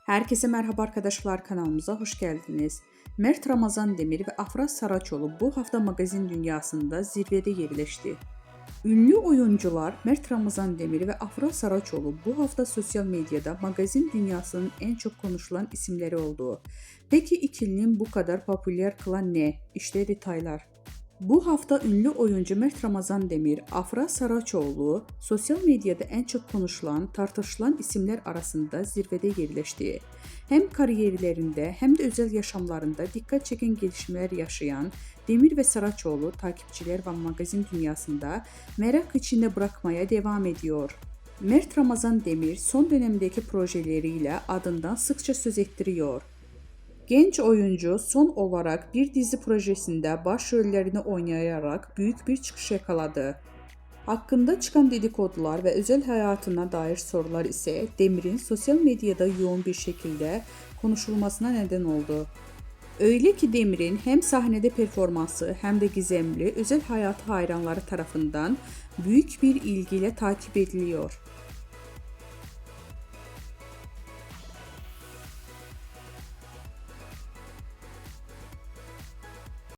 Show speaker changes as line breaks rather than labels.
Herkese merhaba arkadaşlar, kanalımıza hoş geldiniz. Mert Ramazan Demir ve Afra Saraçoğlu bu hafta magazin dünyasında zirvede yerleşti. Ünlü oyuncular Mert Ramazan Demir ve Afra Saraçoğlu bu hafta sosyal medyada magazin dünyasının en çok konuşulan isimleri oldu. Peki ikilinin bu kadar popüler kılan ne? İşte detaylar. Bu hafta ünlü oyuncu Mert Ramazan Demir, Afra Saraçoğlu sosyal medyada en çok konuşulan, tartışılan isimler arasında zirvede yerleşti. Hem kariyerlerinde hem de özel yaşamlarında dikkat çeken gelişmeler yaşayan Demir ve Saraçoğlu takipçiler ve magazin dünyasında merak içinde bırakmaya devam ediyor. Mert Ramazan Demir son dönemdeki projeleriyle adından sıkça söz ettiriyor. Genç oyuncu son olarak bir dizi projesinde başrollerini oynayarak büyük bir çıkış yakaladı. Hakkında çıkan dedikodular ve özel hayatına dair sorular ise Demir'in sosyal medyada yoğun bir şekilde konuşulmasına neden oldu. Öyle ki Demir'in hem sahnede performansı hem de gizemli özel hayatı hayranları tarafından büyük bir ilgiyle takip ediliyor.